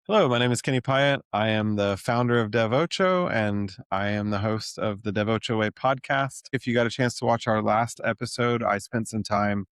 Hello, my name is Kenny Pyatt. I am the founder of DevOcho, and I am the host of the DevOcho Way podcast. If you got a chance to watch our last episode, I spent some time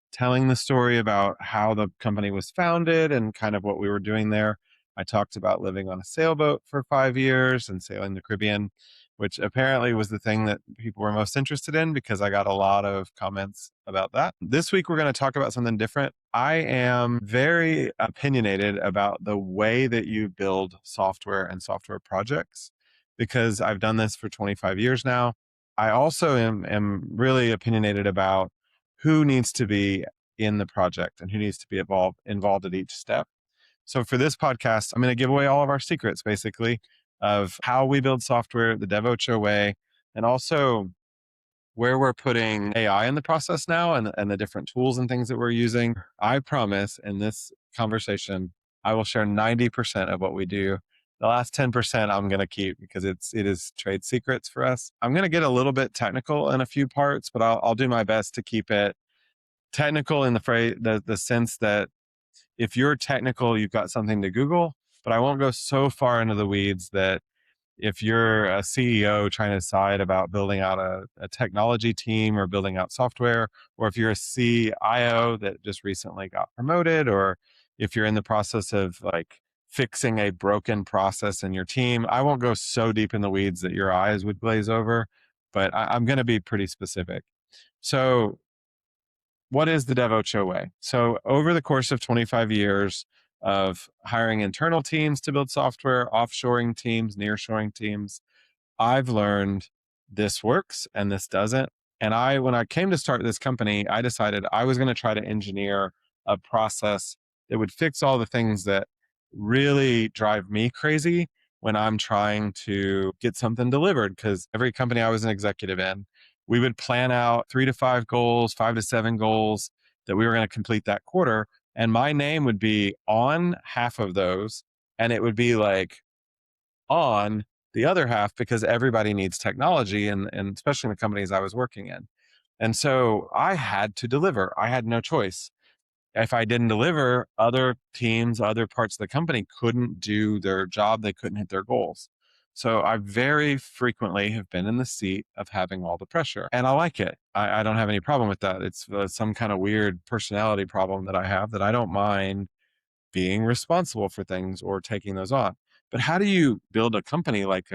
telling the story about how the company was founded and kind of what we were doing there. I talked about living on a sailboat for 5 years and sailing the Caribbean, which apparently was the thing that people were most interested in because I got a lot of comments about that. This week, we're going to talk about something different. I am very opinionated about the way that you build software and software projects because I've done this for 25 years now. I also am really opinionated about who needs to be in the project and who needs to be involved at each step. So for this podcast, I'm going to give away all of our secrets, basically, of how we build software, the DevOcho way, and also where we're putting AI in the process now and the different tools and things that we're using. I promise in this conversation, I will share 90% of what we do. The last 10% I'm going to keep because it is trade secrets for us. I'm going to get a little bit technical in a few parts, but I'll do my best to keep it technical in the sense that if you're technical, you've got something to Google, but I won't go so far into the weeds that if you're a CEO trying to decide about building out a technology team or building out software, or if you're a CIO that just recently got promoted, or if you're in the process of like fixing a broken process in your team, I won't go so deep in the weeds that your eyes would glaze over, but I'm going to be pretty specific. So what is the DevOcho way? So over the course of 25 years of hiring internal teams to build software, offshoring teams, nearshoring teams, I've learned this works and this doesn't. And when I came to start this company, I decided I was going to try to engineer a process that would fix all the things that really drive me crazy when I'm trying to get something delivered. Because every company I was an executive in, we would plan out 3 to 5 goals, 5 to 7 goals that we were going to complete that quarter. And my name would be on half of those. And it would be like on the other half because everybody needs technology and especially in the companies I was working in. And so I had to deliver. I had no choice. If I didn't deliver, other teams, other parts of the company couldn't do their job. They couldn't hit their goals. So I very frequently have been in the seat of having all the pressure and I like it. I don't have any problem with that. It's some kind of weird personality problem that I have that I don't mind being responsible for things or taking those on. But how do you build a company like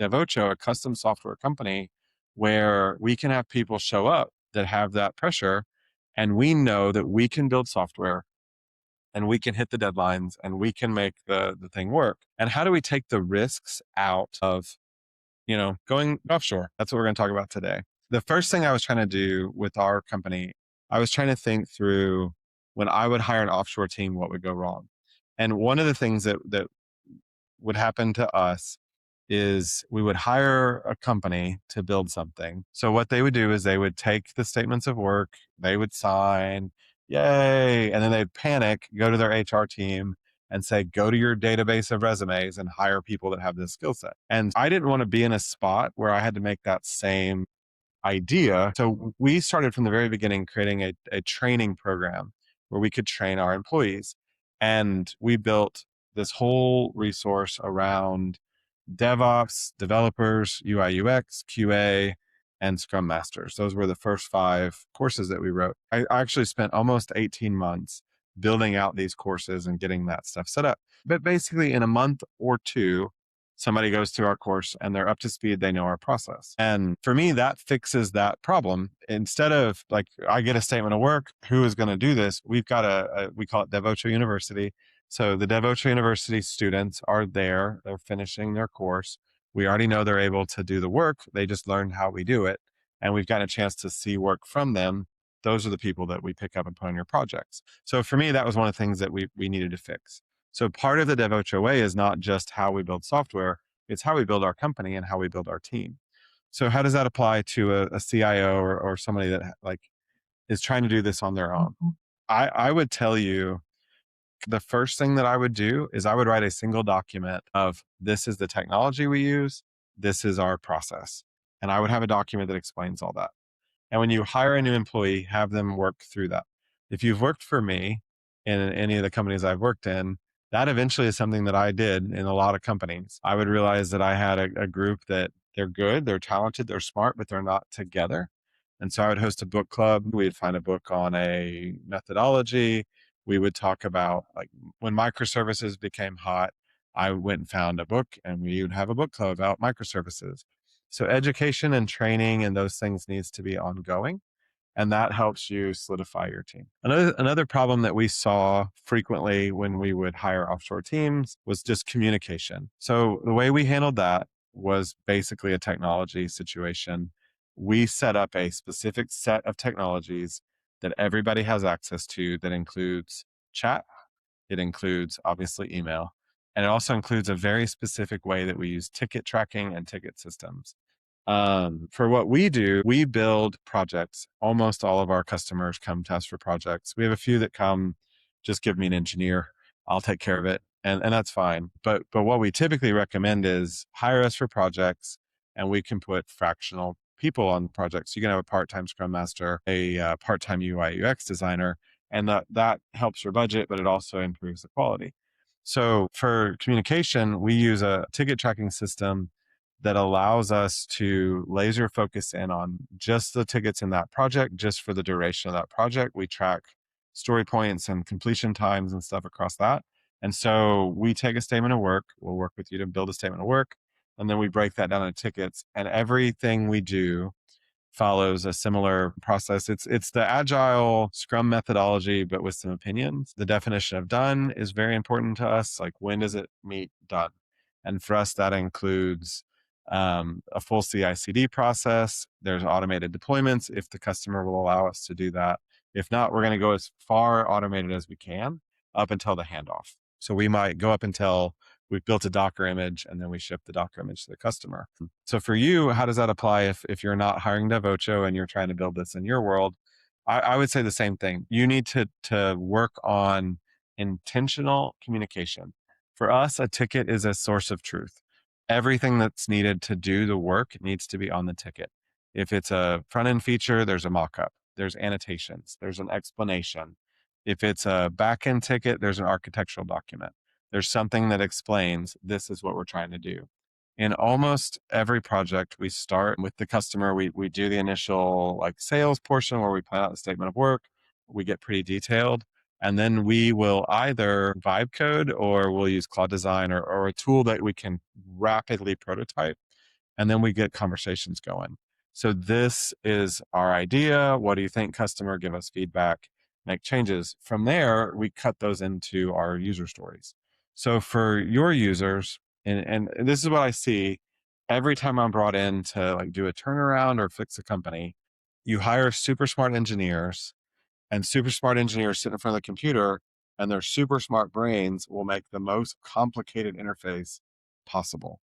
DevOcho, a custom software company, where we can have people show up that have that pressure, and we know that we can build software and we can hit the deadlines and we can make the thing work? And how do we take the risks out of going offshore? That's what we're going to talk about today. The first thing I was trying to do with our company, I was trying to think through when I would hire an offshore team, what would go wrong? And one of the things that would happen to us is we would hire a company to build something. So what they would do is they would take the statements of work, they would sign, yay, and then they'd panic, go to their HR team and say, go to your database of resumes and hire people that have this skill set. And I didn't want to be in a spot where I had to make that same idea. So we started from the very beginning creating a training program where we could train our employees. And we built this whole resource around DevOps, developers, UI, UX, QA, and Scrum Masters. Those were the first 5 courses that we wrote. I actually spent almost 18 months building out these courses and getting that stuff set up. But basically, in a month or two, somebody goes through our course and they're up to speed, they know our process. And for me, that fixes that problem. Instead of like, I get a statement of work, who is going to do this? We've got we call it DevOcho University. So the DevOcho University students are there, they're finishing their course. We already know they're able to do the work. They just learned how we do it. And we've gotten a chance to see work from them. Those are the people that we pick up and put on your projects. So for me, that was one of the things that we needed to fix. So part of the DevOcho way is not just how we build software, it's how we build our company and how we build our team. So how does that apply to a CIO or somebody that like is trying to do this on their own? I would tell you the first thing that I would do is I would write a single document of this is the technology we use, this is our process. And I would have a document that explains all that. And when you hire a new employee, have them work through that. If you've worked for me in any of the companies I've worked in, That eventually is something that I did in a lot of companies. I would realize that I had a group that they're good, they're talented, they're smart, but they're not together. And so I would host a book club. We'd find a book on a methodology. We would talk about, like, when microservices became hot, I went and found a book and we would have a book club about microservices. So education and training and those things needs to be ongoing, and that helps you solidify your team. Another problem that we saw frequently when we would hire offshore teams was just communication. So the way we handled that was basically a technology situation. We set up a specific set of technologies that everybody has access to that includes chat, it includes obviously email, and it also includes a very specific way that we use ticket tracking and ticket systems. For what we do, we build projects. Almost all of our customers come to us for projects. We have a few that come, just give me an engineer, I'll take care of it. And that's fine. But what we typically recommend is hire us for projects, and we can put fractional people on projects. You can have a part-time Scrum Master, a part-time UI UX designer, and that helps your budget, but it also improves the quality. So for communication, we use a ticket tracking system that allows us to laser focus in on just the tickets in that project, just for the duration of that project. We track story points and completion times and stuff across that. And so we take a statement of work, we'll work with you to build a statement of work, and then we break that down into tickets. And everything we do follows a similar process. It's the Agile Scrum methodology, but with some opinions. The definition of done is very important to us. Like, when does it meet done? And for us, that includes a full CI/CD process. There's automated deployments if the customer will allow us to do that. If not, we're going to go as far automated as we can up until the handoff. So we might go up until we've built a Docker image and then we ship the Docker image to the customer. So for you, how does that apply if you're not hiring DevOcho and you're trying to build this in your world? I would say the same thing. You need to work on intentional communication. For us, a ticket is a source of truth. Everything that's needed to do the work needs to be on the ticket. If it's a front end feature, there's a mock-up, there's annotations, there's an explanation. If it's a back end ticket, there's an architectural document. There's something that explains this is what we're trying to do. In almost every project, we start with the customer. We do the initial like sales portion where we plan out the statement of work. We get pretty detailed. And then we will either vibe code or we'll use Cloud Design or a tool that we can rapidly prototype. And then we get conversations going. So this is our idea. What do you think, customer? Give us feedback, make changes. From there, we cut those into our user stories. So for your users, and this is what I see every time I'm brought in to like do a turnaround or fix a company, you hire super smart engineers, and super smart engineers sit in front of the computer, and their super smart brains will make the most complicated interface possible.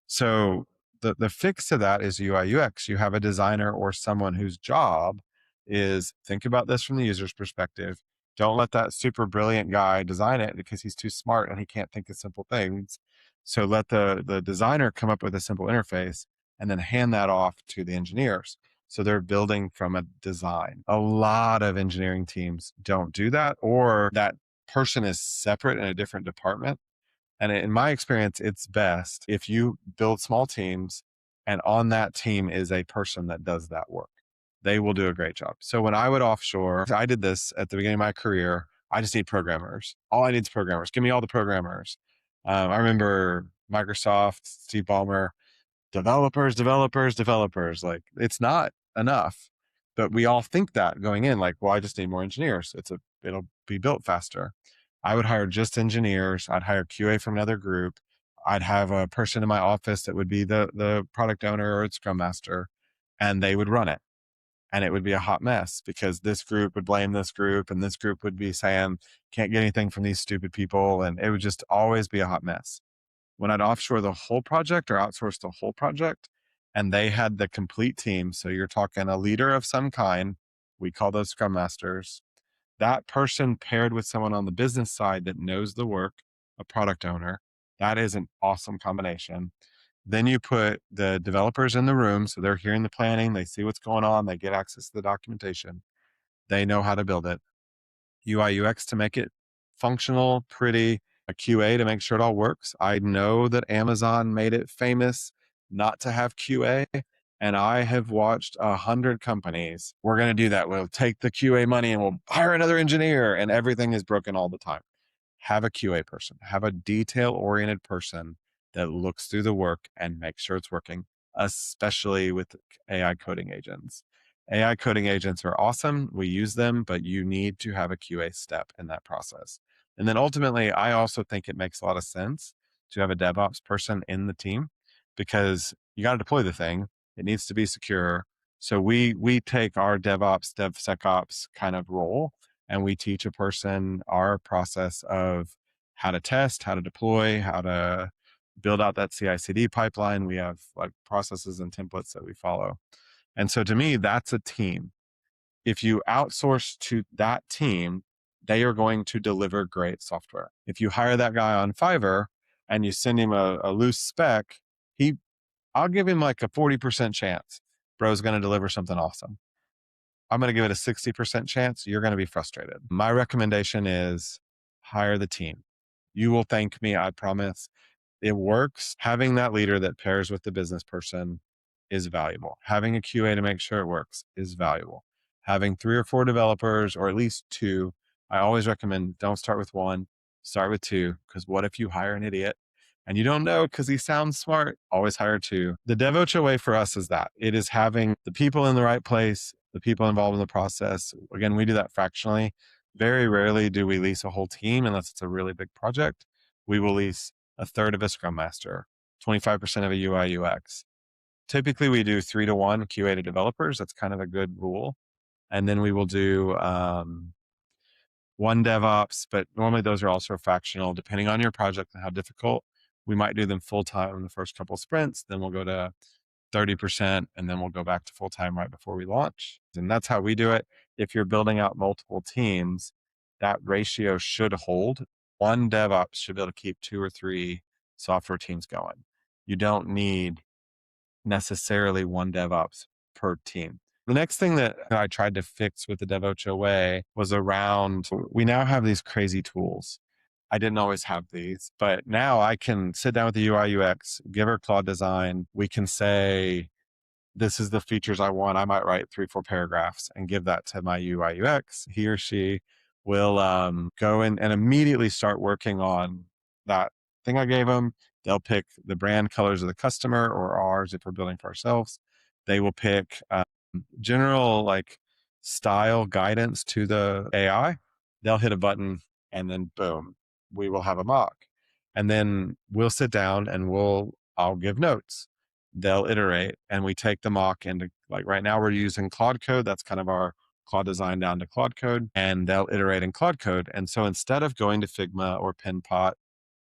So the fix to that is UI UX. You have a designer or someone whose job is think about this from the user's perspective. Don't let that super brilliant guy design it because he's too smart and he can't think of simple things. So let the designer come up with a simple interface and then hand that off to the engineers. So they're building from a design. A lot of engineering teams don't do that, or that person is separate in a different department. And in my experience, it's best if you build small teams and on that team is a person that does that work. They will do a great job. So when I would offshore, I did this at the beginning of my career. I just need programmers. All I need is programmers. Give me all the programmers. I remember Microsoft, Steve Ballmer, developers, developers, developers. Like, it's not enough. But we all think that going in, like, well, I just need more engineers. It'll be built faster. I would hire just engineers. I'd hire QA from another group. I'd have a person in my office that would be the product owner or Scrum Master, and they would run it. And it would be a hot mess because this group would blame this group and this group would be saying, can't get anything from these stupid people. And it would just always be a hot mess. When I'd offshore the whole project or outsource the whole project, and they had the complete team, so you're talking a leader of some kind, we call those Scrum Masters, that person paired with someone on the business side that knows the work, a product owner, that is an awesome combination. Then you put the developers in the room, so they're hearing the planning, they see what's going on, they get access to the documentation, they know how to build it. UI UX to make it functional, pretty, a QA to make sure it all works. I know that Amazon made it famous not to have QA. And I have watched 100 companies. We're going to do that. We'll take the QA money and we'll hire another engineer, and everything is broken all the time. Have a QA person, have a detail oriented person that looks through the work and makes sure it's working, especially with AI coding agents. AI coding agents are awesome. We use them, but you need to have a QA step in that process. And then ultimately, I also think it makes a lot of sense to have a DevOps person in the team, because you got to deploy the thing. It needs to be secure. So we take our DevOps, DevSecOps kind of role, and we teach a person our process of how to test, how to deploy, how to build out that CI/CD pipeline. We have like processes and templates that we follow. And so to me, that's a team. If you outsource to that team, they are going to deliver great software. If you hire that guy on Fiverr and you send him a loose spec, I'll give him like a 40% chance bro's going to deliver something awesome. I'm going to give it a 60% chance you're going to be frustrated. My recommendation is hire the team. You will thank me, I promise. It works. Having that leader that pairs with the business person is valuable. Having a QA to make sure it works is valuable. Having 3 or 4 developers, or at least 2, I always recommend don't start with 1, start with 2, because what if you hire an idiot and you don't know because he sounds smart? Always hire 2. The DevOcho way for us is that it is having the people in the right place, the people involved in the process. Again, we do that fractionally. Very rarely do we lease a whole team unless it's a really big project. We will lease a third of a scrum master, 25% of a UI UX. Typically, we do 3-to-1 QA to developers. That's kind of a good rule. And then we will do 1 DevOps, but normally those are also fractional, depending on your project and how difficult. We might do them full time in the first couple of sprints. Then we'll go to 30%, and then we'll go back to full time right before we launch. And that's how we do it. If you're building out multiple teams, that ratio should hold. 1 DevOps should be able to keep 2 or 3 software teams going. You don't need necessarily 1 DevOps per team. The next thing that I tried to fix with the DevOcho way was around, we now have these crazy tools. I didn't always have these, but now I can sit down with the UI UX, give her Claude design. We can say, this is the features I want. I might write 3, 4 paragraphs and give that to my UI UX. He or she will go in and immediately start working on that thing I gave them. They'll pick the brand colors of the customer, or ours if we're building for ourselves. They will pick general like style guidance to the AI. They'll hit a button and then boom, we will have a mock. And then we'll sit down and I'll give notes. They'll iterate, and we take the mock into, like right now we're using Claude Code. That's kind of our Claude design down to Claude Code, and they'll iterate in Claude Code. And so instead of going to Figma or Penpot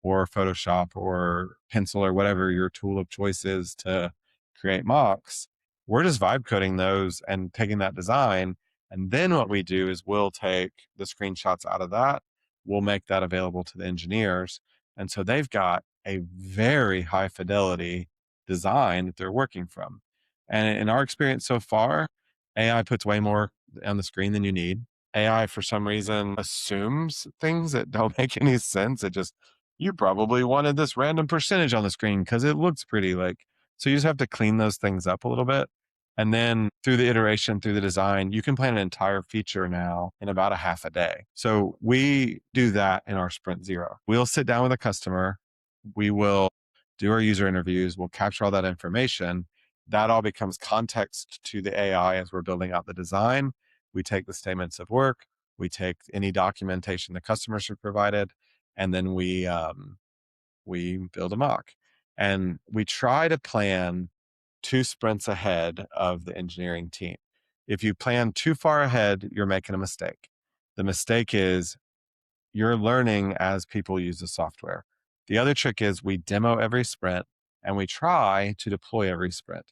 or Photoshop or Pencil or whatever your tool of choice is to create mocks, we're just vibe coding those and taking that design. And then what we do is we'll take the screenshots out of that. We'll make that available to the engineers. And so they've got a very high fidelity design that they're working from. And in our experience so far, AI puts way more on the screen than you need. AI, for some reason, assumes things that don't make any sense. It just, you probably wanted this random percentage on the screen because it looks pretty. Like, so you just have to clean those things up a little bit. And then through the iteration, through the design, you can plan an entire feature now in about a half a day. So we do that in our Sprint Zero. We'll sit down with a customer. We will do our user interviews. We'll capture all that information. That all becomes context to the AI as we're building out the design. We take the statements of work. We take any documentation the customers have provided, and then we build a mock. And we try to plan 2 sprints ahead of the engineering team. If you plan too far ahead, you're making a mistake. The mistake is you're learning as people use the software. The other trick is we demo every sprint and we try to deploy every sprint.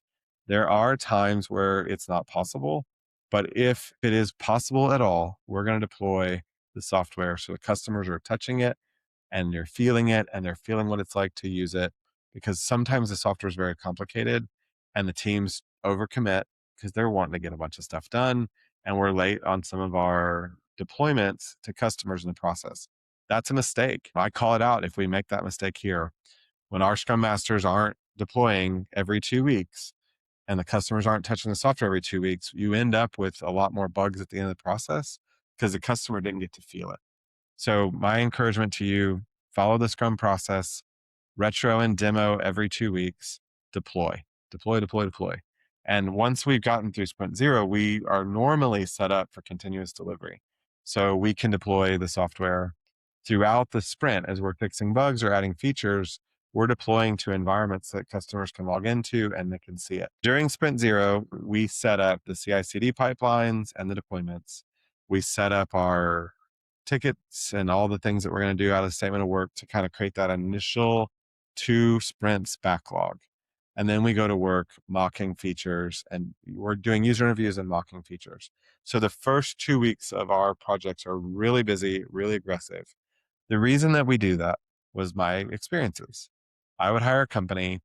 There are times where it's not possible, but if it is possible at all, we're going to deploy the software so the customers are touching it and they're feeling it and they're feeling what it's like to use it, because sometimes the software is very complicated and the teams overcommit because they're wanting to get a bunch of stuff done, and we're late on some of our deployments to customers in the process. That's a mistake. I call it out if we make that mistake here. When our scrum masters aren't deploying every 2 weeks and the customers aren't touching the software every 2 weeks, you end up with a lot more bugs at the end of the process because the customer didn't get to feel it. So my encouragement to you, follow the scrum process, retro and demo every 2 weeks, deploy, deploy, deploy, deploy. And once we've gotten through sprint zero, we are normally set up for continuous delivery. So we can deploy the software throughout the sprint as we're fixing bugs or adding features. We're deploying to environments that customers can log into and they can see it. During sprint zero, we set up the CI/CD pipelines and the deployments. We set up our tickets and all the things that we're going to do out of the statement of work to kind of create that initial 2 sprints backlog. And then we go to work mocking features, and we're doing user interviews and mocking features. So the first 2 weeks of our projects are really busy, really aggressive. The reason that we do that was my experiences. I would hire a company,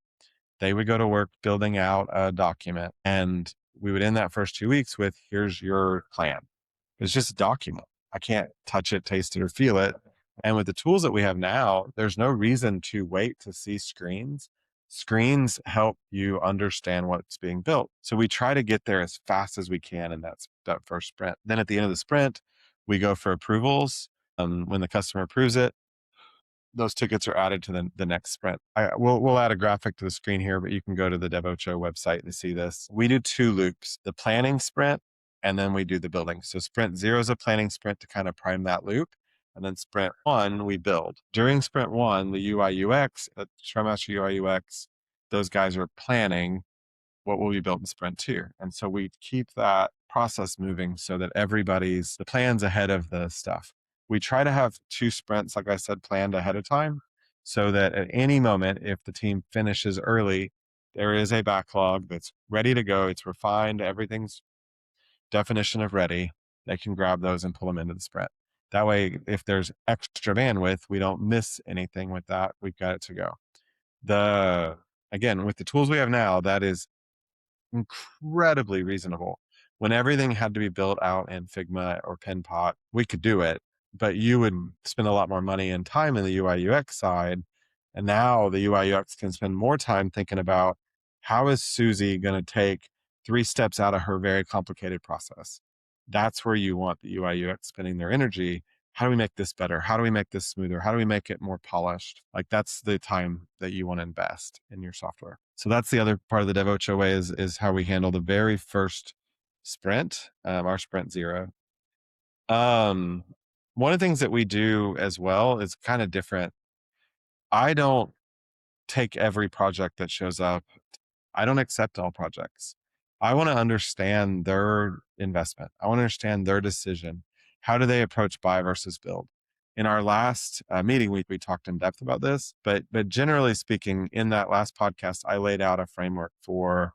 they would go to work building out a document, and we would end that first 2 weeks with, here's your plan. It's just a document. I can't touch it, taste it, or feel it. And with the tools that we have now, there's no reason to wait to see screens. Screens help you understand what's being built. So we try to get there as fast as we can in that first sprint. Then at the end of the sprint, we go for approvals. When the customer approves it, those tickets are added to the next sprint. We'll add a graphic to the screen here, but you can go to the DevOcho website to see this. We do 2 loops, the planning sprint, and then we do the building. So sprint zero is a planning sprint to kind of prime that loop. And then sprint one, we build. During sprint one, the UI UX, Scrum Master UI UX, those guys are planning what will be built in sprint two. And so we keep that process moving so that the plan's ahead of the stuff. We try to have 2 sprints, like I said, planned ahead of time so that at any moment, if the team finishes early, there is a backlog that's ready to go. It's refined. Everything's definition of ready. They can grab those and pull them into the sprint. That way, if there's extra bandwidth, we don't miss anything with that. We've got it to go. Again, with the tools we have now, that is incredibly reasonable. When everything had to be built out in Figma or Penpot, we could do it, but you would spend a lot more money and time in the UI UX side. And now the UI UX can spend more time thinking about, how is Susie going to take 3 steps out of her very complicated process? That's where you want the UI UX spending their energy. How do we make this better? How do we make this smoother? How do we make it more polished? Like, that's the time that you want to invest in your software. So that's the other part of the DevOcho way is how we handle the very first sprint, our sprint zero. One of the things that we do as well is kind of different. I don't take every project that shows up. I don't accept all projects. I want to understand their investment. I want to understand their decision. How do they approach buy versus build? In our last meeting, we talked in depth about this, but generally speaking, in that last podcast, I laid out a framework for,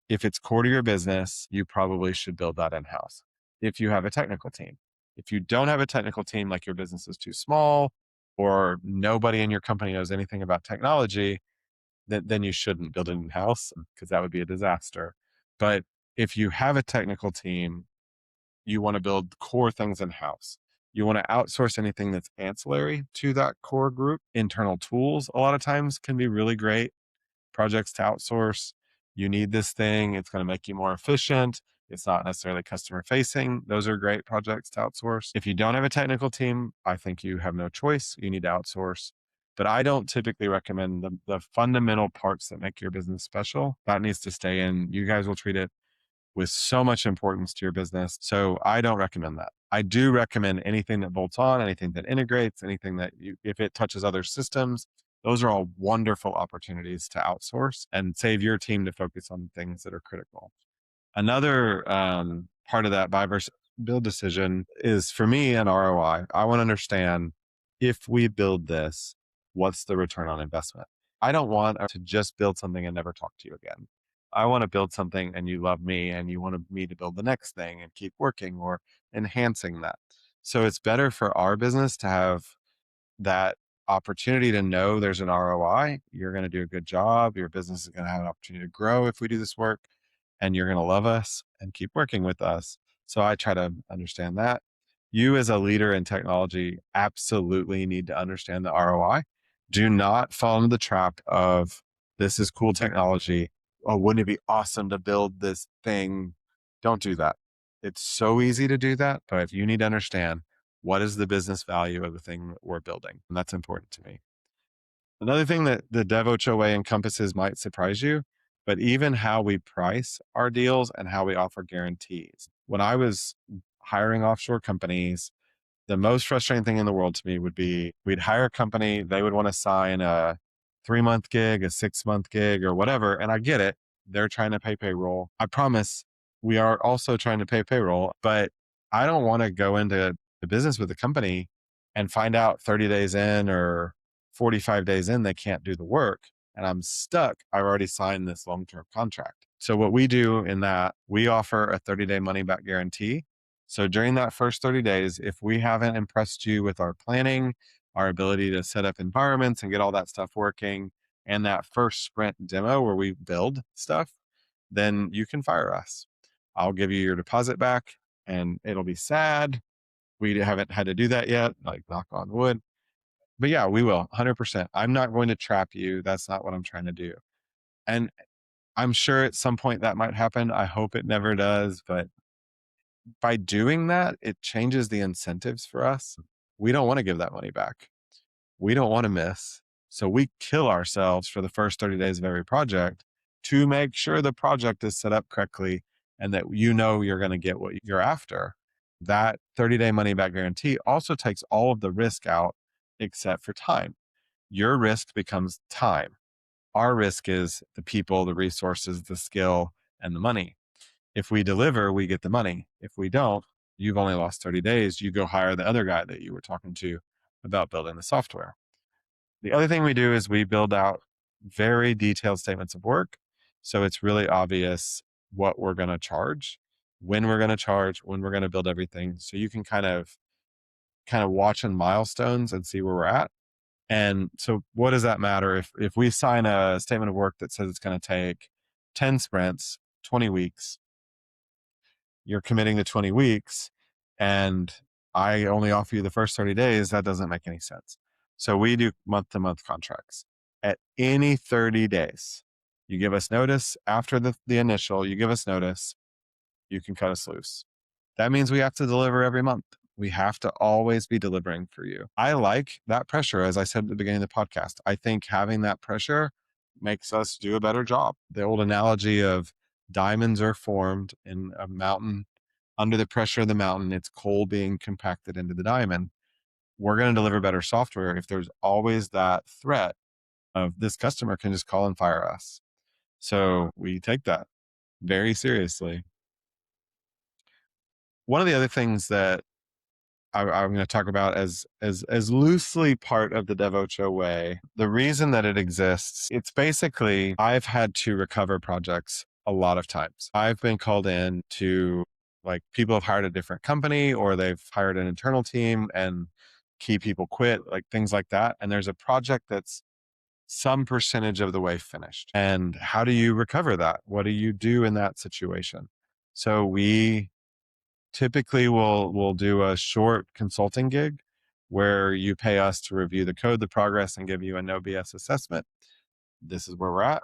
if it's core to your business, you probably should build that in-house. If you have a technical team, if you don't have a technical team, like your business is too small or nobody in your company knows anything about technology, then you shouldn't build it in-house because that would be a disaster. But if you have a technical team, you want to build core things in-house. You want to outsource anything that's ancillary to that core group. Internal tools, a lot of times, can be really great projects to outsource. You need this thing. It's going to make you more efficient. It's not necessarily customer facing. Those are great projects to outsource. If you don't have a technical team, I think you have no choice. You need to outsource. But I don't typically recommend the fundamental parts that make your business special. That needs to stay in. You guys will treat it with so much importance to your business. So I don't recommend that. I do recommend anything that bolts on, anything that integrates, anything that if it touches other systems, those are all wonderful opportunities to outsource and save your team to focus on things that are critical. Another part of that buy versus build decision is, for me, an ROI. I want to understand, if we build this, what's the return on investment? I don't want to just build something and never talk to you again. I want to build something and you love me and you want me to build the next thing and keep working or enhancing that. So it's better for our business to have that opportunity to know there's an ROI. You're going to do a good job. Your business is going to have an opportunity to grow if we do this work, and you're going to love us and keep working with us. So I try to understand that. you as a leader in technology absolutely need to understand the ROI. Do not fall into the trap of this is cool technology. Oh, wouldn't it be awesome to build this thing? Don't do that. It's so easy to do that, but you need to understand what is the business value of the thing that we're building. And that's important to me. Another thing that the DevOcho way encompasses might surprise you, but even how we price our deals and how we offer guarantees. When I was hiring offshore companies, the most frustrating thing in the world to me would be we'd hire a company, they would want to sign a 3-month gig, a 6-month gig, or whatever. And I get it. They're trying to pay payroll. I promise we are also trying to pay payroll, but I don't want to go into the business with the company and find out 30 days in or 45 days in they can't do the work. And I'm stuck. I've already signed this long-term contract. So what we do in that, we offer a 30-day money-back guarantee. So during that first 30 days, if we haven't impressed you with our planning, our ability to set up environments and get all that stuff working, and that first sprint demo where we build stuff, then you can fire us. I'll give you your deposit back and it'll be sad. We haven't had to do that yet, like knock on wood. But yeah, we will 100%. I'm not going to trap you. That's not what I'm trying to do. And I'm sure at some point that might happen. I hope it never does, but by doing that, it changes the incentives for us. We don't want to give that money back. We don't want to miss. So we kill ourselves for the first 30 days of every project to make sure the project is set up correctly and that you know you're going to get what you're after. That 30-day money back guarantee also takes all of the risk out except for time. Your risk becomes time. Our risk is the people, the resources, the skill, and the money. If we deliver, we get the money. If we don't, you've only lost 30 days. You go hire the other guy that you were talking to about building the software. The other thing we do is we build out very detailed statements of work. So it's really obvious what we're going to charge, when we're going to charge, when we're going to build everything. So you can kind of watch in milestones and see where we're at. And so what does that matter if we sign a statement of work that says it's going to take 10 sprints, 20 weeks, you're committing to 20 weeks and I only offer you the first 30 days, that doesn't make any sense. So we do month-to-month contracts. At any 30 days, you give us notice after the initial, you give us notice, you can cut us loose. That means we have to deliver every month. We have to always be delivering for you. I like that pressure. As I said at the beginning of the podcast, I think having that pressure makes us do a better job. The old analogy of diamonds are formed in a mountain under the pressure of the mountain. It's coal being compacted into the diamond. We're going to deliver better software if there's always that threat of this customer can just call and fire us. So we take that very seriously. One of the other things that I'm going to talk about as loosely part of the DevOcho way, the reason that it exists, it's basically I've had to recover projects a lot of times. I've been called in to, like, people have hired a different company or they've hired an internal team and key people quit, like things like that. And there's a project that's some percentage of the way finished. And how do you recover that? What do you do in that situation? So we typically we'll do a short consulting gig where you pay us to review the code, the progress, and give you a no BS assessment. This is where we're at.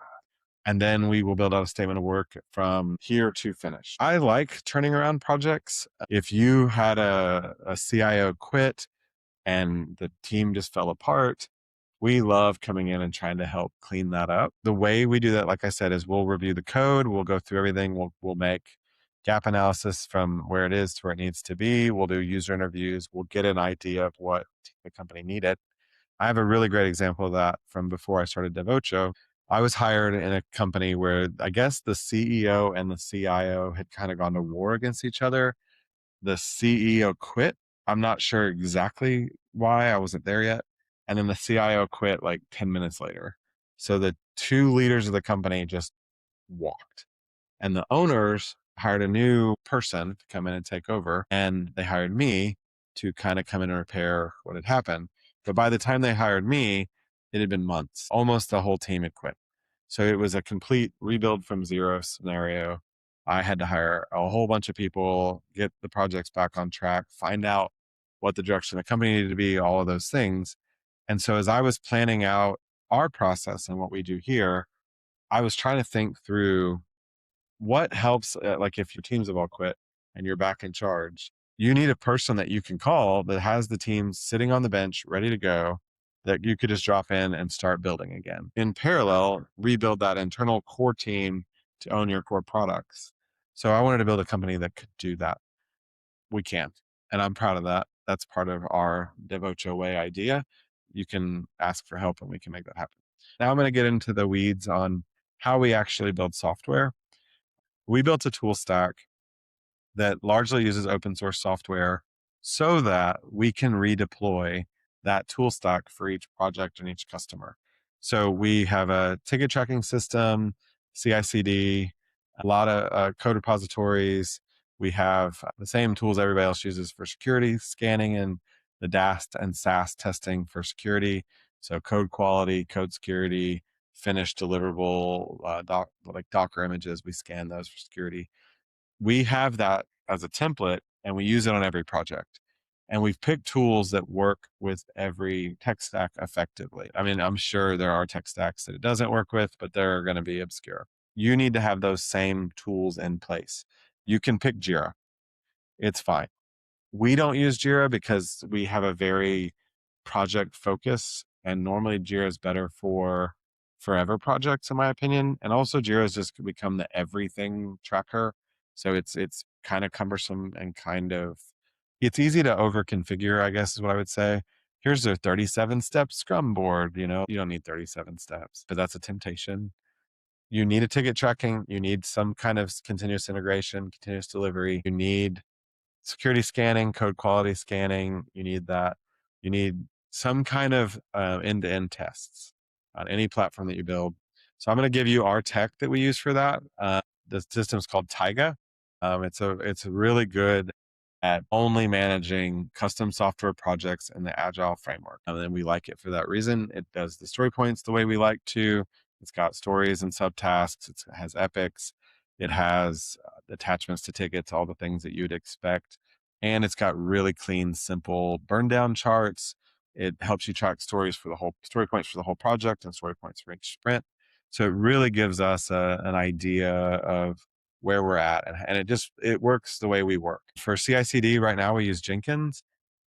And then we will build out a statement of work from here to finish. I like turning around projects. If you had a CIO quit and the team just fell apart, we love coming in and trying to help clean that up. The way we do that, like I said, is we'll review the code, we'll go through everything, we'll make gap analysis from where it is to where it needs to be. We'll do user interviews. We'll get an idea of what the company needed. I have a really great example of that from before I started DevOcho. I was hired in a company where I guess the CEO and the CIO had kind of gone to war against each other. The CEO quit. I'm not sure exactly why. I wasn't there yet. And then the CIO quit like 10 minutes later. So the two leaders of the company just walked. And the owners hired a new person to come in and take over. And they hired me to kind of come in and repair what had happened. But by the time they hired me, it had been months. Almost the whole team had quit. So it was a complete rebuild from zero scenario. I had to hire a whole bunch of people, get the projects back on track, find out what the direction of the company needed to be, all of those things. And so as I was planning out our process and what we do here, I was trying to think through what helps, like if your teams have all quit and you're back in charge, you need a person that you can call that has the team sitting on the bench, ready to go, that you could just drop in and start building again. In parallel, rebuild that internal core team to own your core products. So I wanted to build a company that could do that. We can. And I'm proud of that. That's part of our DevOcho Way idea. You can ask for help and we can make that happen. Now I'm going to get into the weeds on how we actually build software. We built a tool stack that largely uses open source software so that we can redeploy that tool stack for each project and each customer. So we have a ticket tracking system, CI/CD, a lot of code repositories. We have the same tools everybody else uses for security scanning and the DAST and SAST testing for security. So code quality, code security, finished deliverable, like Docker images, we scan those for security. We have that as a template and we use it on every project. And we've picked tools that work with every tech stack effectively. I mean, I'm sure there are tech stacks that it doesn't work with, but they're going to be obscure. You need to have those same tools in place. You can pick Jira. It's fine. We don't use Jira because we have a very project focus, and normally Jira is better for forever projects, in my opinion. And also Jira has just become the everything tracker. So it's kind of cumbersome and it's easy to over configure, I guess is what I would say. Here's a 37 step Scrum board. You don't need 37 steps, but that's a temptation. You need a ticket tracking. You need some kind of continuous integration, continuous delivery. You need security scanning, code quality scanning. You need that. You need some kind of end-to-end tests on any platform that you build. So I'm going to give you our tech that we use for that. The system is called Taiga. It's really good at only managing custom software projects in the Agile framework. And then we like it for that reason. It does the story points the way we like to. It's got stories and subtasks. It has epics. It has attachments to tickets, all the things that you'd expect. And it's got really clean, simple burn down charts. It helps you track story points for the whole project and story points for each sprint. So it really gives us an idea of where we're at, and it works the way we work. For CI/CD right now, we use Jenkins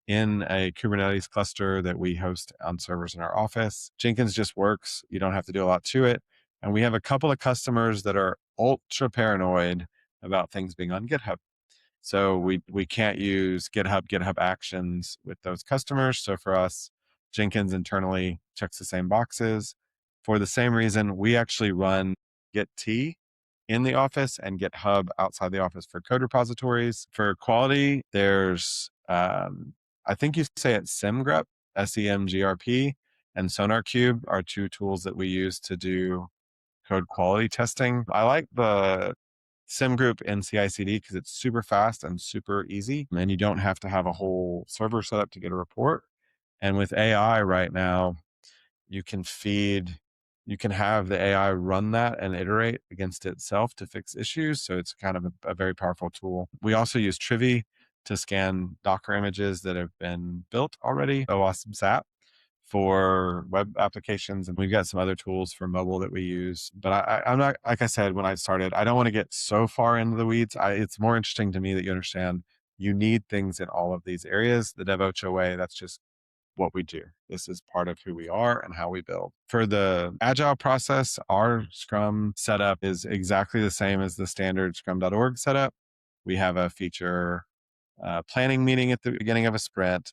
in a Kubernetes cluster that we host on servers in our office. Jenkins just works. You don't have to do a lot to it. And we have a couple of customers that are ultra paranoid about things being on GitHub. So we can't use GitHub Actions with those customers. So for us, Jenkins internally checks the same boxes. For the same reason, we actually run Git in the office and GitHub outside the office for code repositories. For quality, there's I think you say it SEMGRUP, SEMGRP, and SonarQube are two tools that we use to do code quality testing. I like the SimGroup in CI/CD because it's super fast and super easy, and you don't have to have a whole server set up to get a report. And with AI right now, you can have the AI run that and iterate against itself to fix issues. So it's kind of a very powerful tool. We also use Trivy to scan Docker images that have been built already, OWASP SAP for web applications. And we've got some other tools for mobile that we use. But I'm not, like I said, when I started, I don't want to get so far into the weeds. It's more interesting to me that you understand you need things in all of these areas. The DevOcho way, that's just what we do. This is part of who we are and how we build. For the Agile process, our Scrum setup is exactly the same as the standard scrum.org setup. We have a feature planning meeting at the beginning of a sprint.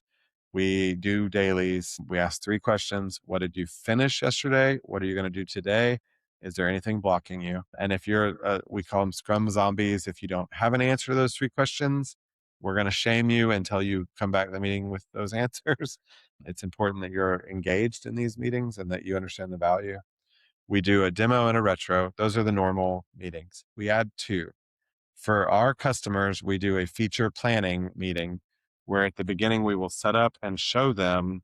We do dailies. We ask 3 questions. What did you finish yesterday? What are you going to do today? Is there anything blocking you? And if we call them Scrum zombies. If you don't have an answer to those 3 questions, we're going to shame you until you come back to the meeting with those answers. It's important that you're engaged in these meetings and that you understand the value. We do a demo and a retro. Those are the normal meetings. We add 2. For our customers, we do a feature planning meeting where at the beginning we will set up and show them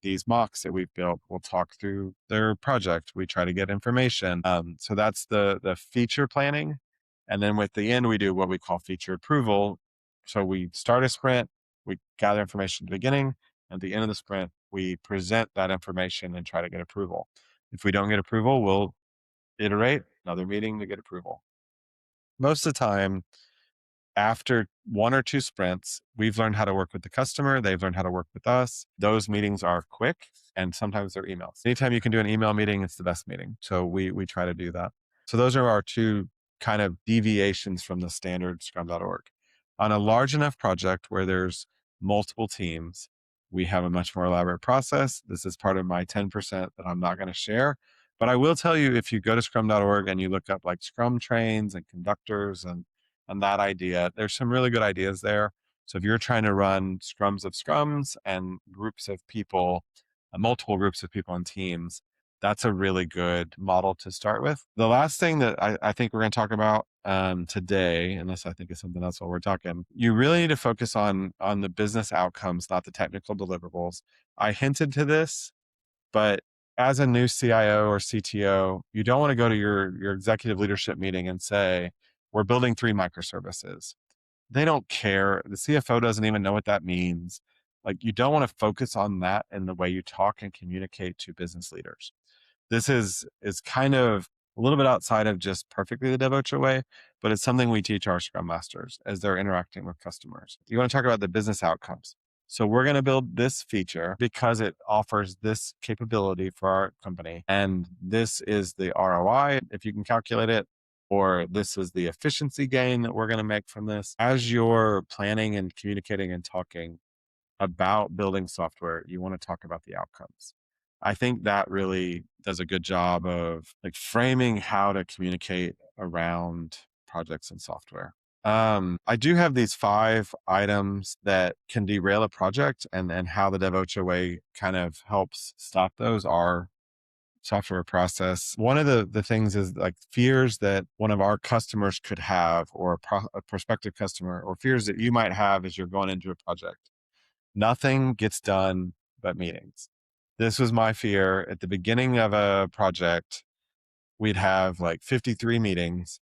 these mocks that we've built. We'll talk through their project. We try to get information. So that's the feature planning. And then with the end, we do what we call feature approval. So we start a sprint, We gather information at the beginning. At the end of the sprint, we present that information and try to get approval. If we don't get approval, we'll iterate another meeting to get approval. Most of the time, after 1 or 2 sprints, we've learned how to work with the customer. They've learned how to work with us. Those meetings are quick, and sometimes they're emails. Anytime you can do an email meeting, it's the best meeting. So we try to do that. So those are our 2 kind of deviations from the standard scrum.org. On a large enough project where there's multiple teams, we have a much more elaborate process. This is part of my 10% that I'm not going to share. But I will tell you, if you go to scrum.org and you look up like Scrum trains and conductors and that idea, there's some really good ideas there. So if you're trying to run scrums of scrums and groups of people, multiple groups of people on teams, that's a really good model to start with. The last thing that I think we're going to talk about today, unless I think it's something else while we're talking, you really need to focus on the business outcomes, not the technical deliverables. I hinted to this, but as a new CIO or CTO, you don't want to go to your executive leadership meeting and say, we're building 3 microservices. They don't care. The CFO doesn't even know what that means. Like, you don't want to focus on that in the way you talk and communicate to business leaders. This is kind of a little bit outside of just perfectly the DevOcho way, but it's something we teach our Scrum Masters as they're interacting with customers. You want to talk about the business outcomes. So we're going to build this feature because it offers this capability for our company. And this is the ROI, if you can calculate it, or this is the efficiency gain that we're going to make from this. As you're planning and communicating and talking about building software, you want to talk about the outcomes. I think that really does a good job of like framing how to communicate around projects and software. I do have these 5 items that can derail a project, and how the DevOcho way kind of helps stop those are software process. One of the things is like fears that one of our customers could have, or a prospective customer, or fears that you might have as you're going into a project. Nothing gets done but meetings. This was my fear at the beginning of a project. We'd have like 53 meetings,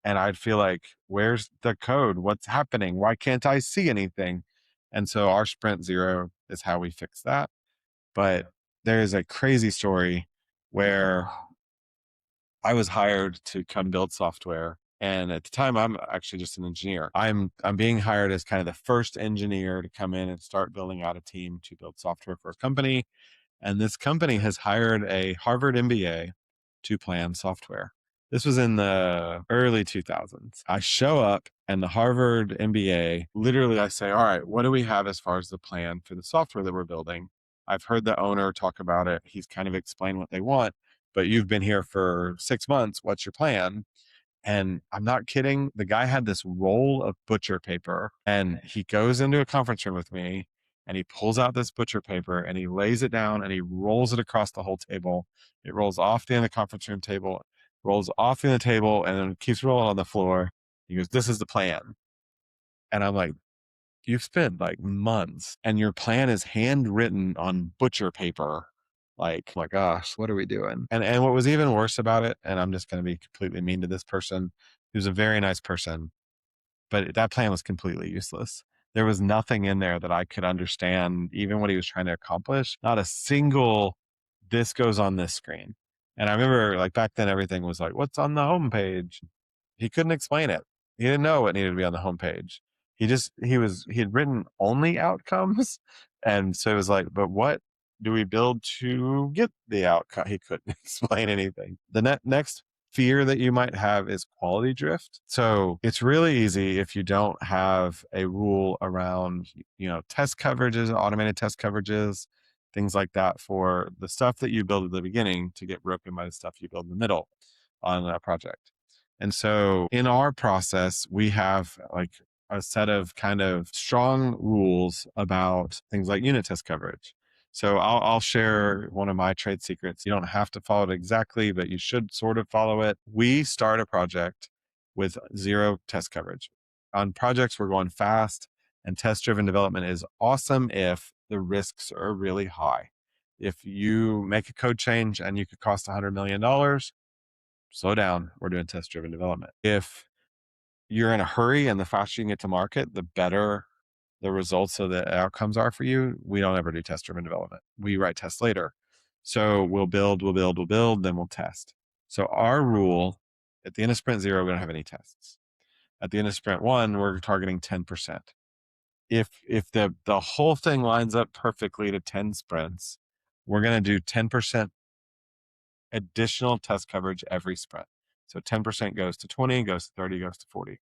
and I'd feel like, where's the code? What's happening? Why can't I see anything? And so our sprint 0 is how we fix that. But there's a crazy story where I was hired to come build software. And at the time, I'm actually just an engineer. I'm being hired as kind of the first engineer to come in and start building out a team to build software for a company. And this company has hired a Harvard MBA to plan software. This was in the early 2000s. I show up, and the Harvard MBA, literally I say, all right, what do we have as far as the plan for the software that we're building? I've heard the owner talk about it. He's kind of explained what they want, but you've been here for 6 months. What's your plan? And I'm not kidding. The guy had this roll of butcher paper, and he goes into a conference room with me, and he pulls out this butcher paper and he lays it down and he rolls it across the whole table. It rolls off the end of the conference room table, rolls off the end of the table, and then keeps rolling on the floor. He goes, "This is the plan." And I'm like, you've spent like months and your plan is handwritten on butcher paper. Like, oh my gosh, what are we doing? And what was even worse about it, and I'm just going to be completely mean to this person, who's a very nice person, but that plan was completely useless. There was nothing in there that I could understand, even what he was trying to accomplish. Not a single, this goes on this screen. And I remember like back then, everything was like, what's on the homepage? He couldn't explain it. He didn't know what needed to be on the homepage. He had written only outcomes. And so it was like, but what do we build to get the outcome? He couldn't explain anything. The next fear that you might have is quality drift. So it's really easy if you don't have a rule around, test coverages, automated test coverages, things like that for the stuff that you build at the beginning to get broken by the stuff you build in the middle on a project. And so in our process, we have like a set of kind of strong rules about things like unit test coverage. So I'll share one of my trade secrets. You don't have to follow it exactly, but you should sort of follow it. We start a project with 0 test coverage. On projects, we're going fast, and test-driven development is awesome if the risks are really high. If you make a code change and you could cost $100 million, slow down. We're doing test-driven development. If you're in a hurry and the faster you can get to market, the better the results of the outcomes are for you, we don't ever do test-driven development. We write tests later. So we'll build, then we'll test. So our rule at the end of sprint 0, we don't have any tests. At the end of sprint 1, we're targeting 10%. If the whole thing lines up perfectly to 10 sprints, we're going to do 10% additional test coverage every sprint. So 10% goes to 20, goes to 30, goes to 40.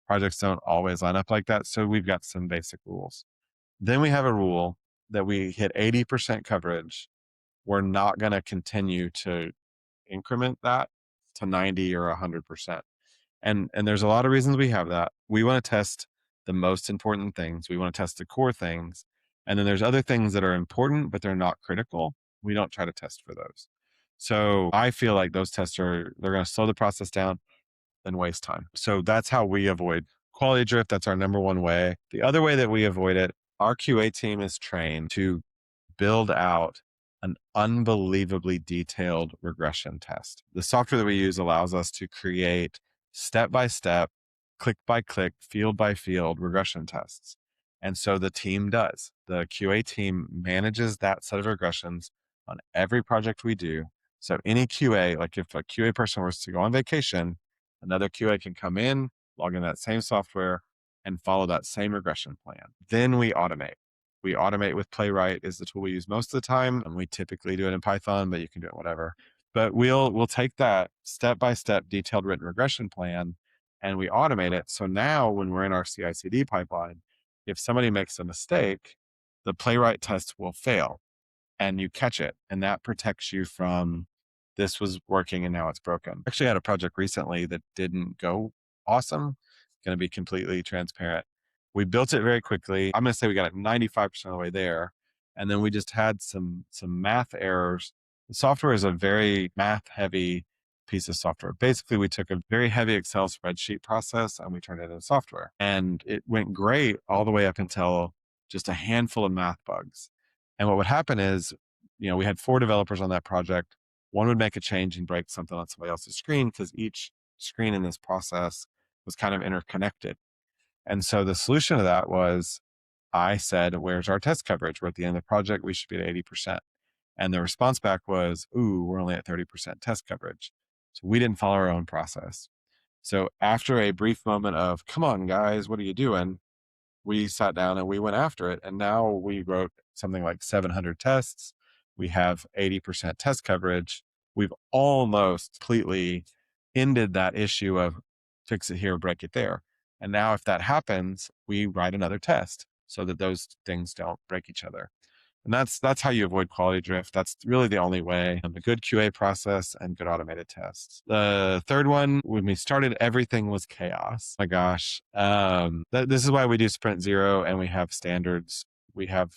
Projects don't always line up like that. So we've got some basic rules. Then we have a rule that we hit 80% coverage. We're not going to continue to increment that to 90 or 100%. And there's a lot of reasons we have that. We want to test the most important things. We want to test the core things. And then there's other things that are important, but they're not critical. We don't try to test for those. So I feel like those tests they're going to slow the process down and waste time. So that's how we avoid quality drift. That's our number one way. The other way that we avoid it, our QA team is trained to build out an unbelievably detailed regression test. The software that we use allows us to create step by step, click by click, field by field regression tests. And so the team does. The QA team manages that set of regressions on every project we do. So any QA, like if a QA person was to go on vacation, another QA can come in, log in that same software, and follow that same regression plan. Then we automate. We automate with Playwright is the tool we use most of the time. And we typically do it in Python, but you can do it whatever. But we'll take that step-by-step detailed written regression plan and we automate it. So now when we're in our CI/CD pipeline, if somebody makes a mistake, the Playwright test will fail and you catch it. And that protects you from this was working and now it's broken. Actually, I had a project recently that didn't go awesome. Going to be completely transparent. We built it very quickly. I'm going to say we got it 95% of the way there. And then we just had some math errors. The software is a very math heavy piece of software. Basically, we took a very heavy Excel spreadsheet process and we turned it into software. And it went great all the way up until just a handful of math bugs. And what would happen is, we had 4 developers on that project. One would make a change and break something on somebody else's screen because each screen in this process was kind of interconnected. And so the solution to that was I said, where's our test coverage? We're at the end of the project. We should be at 80%. And the response back was, ooh, we're only at 30% test coverage. So we didn't follow our own process. So after a brief moment of, come on, guys, what are you doing? We sat down and we went after it. And now we wrote something like 700 tests. We have 80% test coverage. We've almost completely ended that issue of fix it here, break it there. And now if that happens, we write another test so that those things don't break each other. And that's how you avoid quality drift. That's really the only way. A good QA process and good automated tests. The third one, when we started, everything was chaos. My gosh. This is why we do sprint 0 and we have standards. We have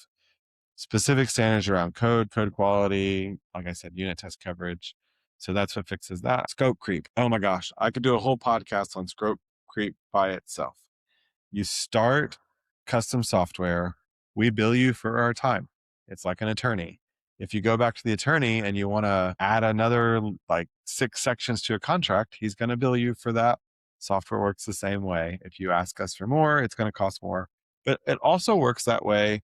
specific standards around code quality, like I said, unit test coverage. So that's what fixes that. Scope creep. Oh my gosh. I could do a whole podcast on scope creep by itself. You start custom software, we bill you for our time. It's like an attorney. If you go back to the attorney and you want to add another like 6 sections to a contract, he's going to bill you for that. Software works the same way. If you ask us for more, it's going to cost more. But it also works that way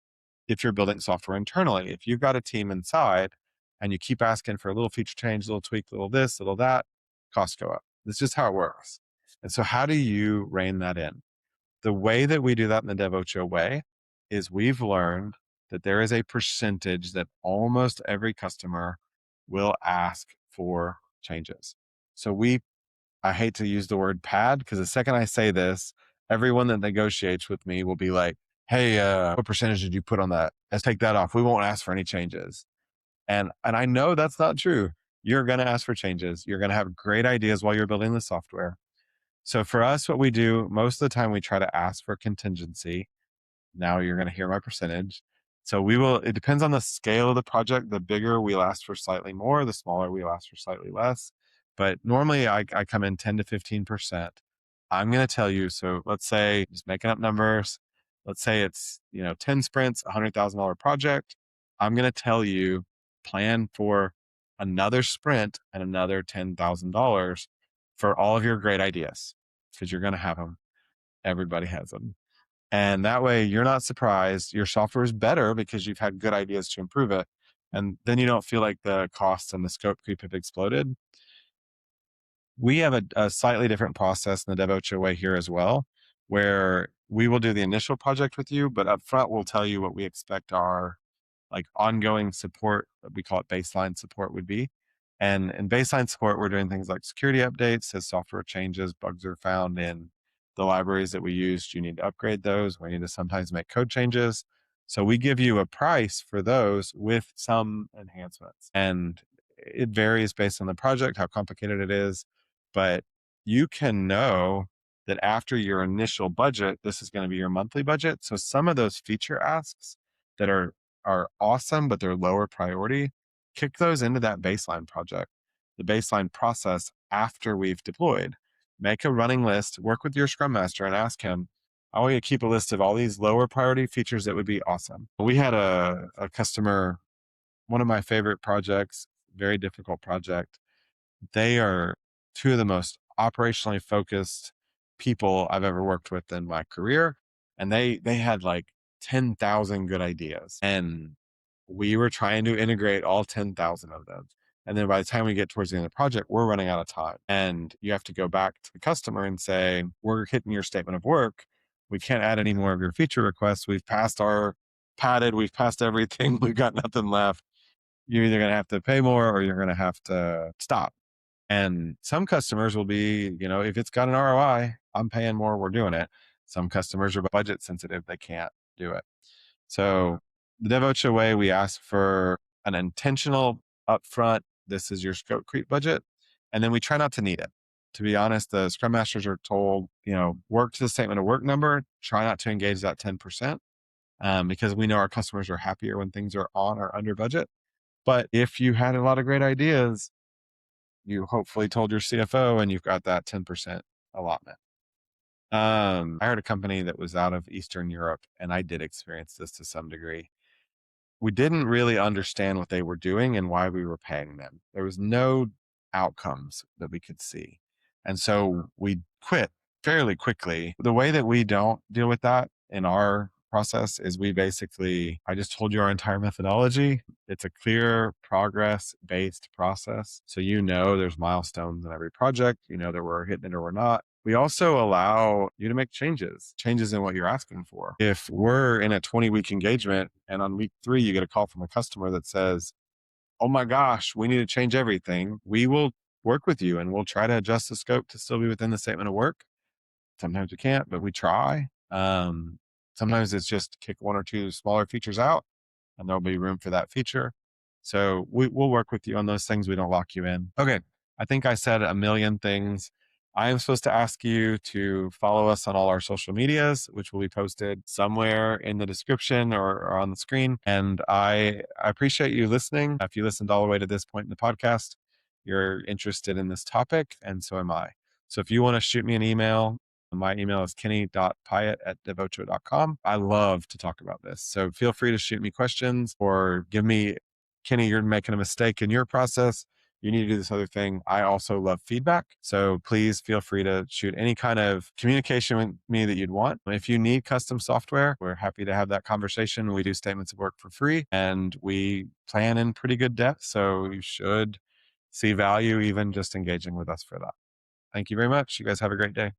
if you're building software internally. If you've got a team inside and you keep asking for a little feature change, a little tweak, a little this, a little that, costs go up. That's just how it works. And so how do you rein that in? The way that we do that in the DevOcho way is we've learned that there is a percentage that almost every customer will ask for changes. So I hate to use the word pad because the second I say this, everyone that negotiates with me will be like, hey, what percentage did you put on that? Let's take that off. We won't ask for any changes. And I know that's not true. You're going to ask for changes. You're going to have great ideas while you're building the software. So for us, what we do most of the time, we try to ask for contingency. Now you're going to hear my percentage. So it depends on the scale of the project. The bigger we'll ask for slightly more, the smaller we'll ask for slightly less. But normally I come in 10 to 15%. I'm going to tell you, so let's say, just making up numbers, let's say it's 10 sprints, $100,000 project. I'm going to tell you, plan for another sprint and another $10,000 for all of your great ideas, because you're going to have them. Everybody has them. And that way you're not surprised. Your software is better because you've had good ideas to improve it. And then you don't feel like the cost and the scope creep have exploded. We have a slightly different process in the DevOcho way here as well, where we will do the initial project with you, but upfront we'll tell you what we expect our like ongoing support, we call it baseline support, would be. And in baseline support, we're doing things like security updates as software changes, bugs are found in the libraries that we used. You need to upgrade those. We need to sometimes make code changes. So we give you a price for those with some enhancements. And it varies based on the project, how complicated it is. But you can know that after your initial budget, this is going to be your monthly budget. So some of those feature asks that are awesome, but they're lower priority, kick those into that baseline project, the baseline process after we've deployed. Make a running list, work with your scrum master and ask him, I want you to keep a list of all these lower priority features that would be awesome. We had a customer, one of my favorite projects, very difficult project. They are two of the most operationally focused people I've ever worked with in my career. And they had like 10,000 good ideas. And we were trying to integrate all 10,000 of them. And then by the time we get towards the end of the project, we're running out of time. And you have to go back to the customer and say, we're hitting your statement of work. We can't add any more of your feature requests. We've passed our padded, we've passed everything. We've got nothing left. You're either going to have to pay more or you're going to have to stop. And some customers will be, if it's got an ROI, I'm paying more, we're doing it. Some customers are budget sensitive, they can't do it. So the DevOcho way, we ask for an intentional upfront, this is your scope creep budget. And then we try not to need it. To be honest, the scrum masters are told, work to the statement of work number, try not to engage that 10%, because we know our customers are happier when things are on or under budget. But if you had a lot of great ideas, you hopefully told your CFO and you've got that 10% allotment. I heard a company that was out of Eastern Europe, and I did experience this to some degree. We didn't really understand what they were doing and why we were paying them. There was no outcomes that we could see. And so we quit fairly quickly. The way that we don't deal with that in our process is I just told you our entire methodology. It's a clear progress based process. So there's milestones in every project, that we're hitting it or we're not. We also allow you to make changes in what you're asking for. If we're in a 20-week engagement and on week 3, you get a call from a customer that says, oh my gosh, we need to change everything, we will work with you and we'll try to adjust the scope to still be within the statement of work. Sometimes we can't, but we try. Sometimes it's just kick 1 or 2 smaller features out and there'll be room for that feature. So we'll work with you on those things. We don't lock you in. Okay. I think I said a million things. I am supposed to ask you to follow us on all our social medias, which will be posted somewhere in the description or on the screen. And I appreciate you listening. If you listened all the way to this point in the podcast, you're interested in this topic, and so am I. So if you want to shoot me an email, my email is kenny.pyatt@devocho.com. I love to talk about this. So feel free to shoot me questions or give me, Kenny, you're making a mistake in your process. You need to do this other thing. I also love feedback. So please feel free to shoot any kind of communication with me that you'd want. If you need custom software, we're happy to have that conversation. We do statements of work for free and we plan in pretty good depth. So you should see value even just engaging with us for that. Thank you very much. You guys have a great day.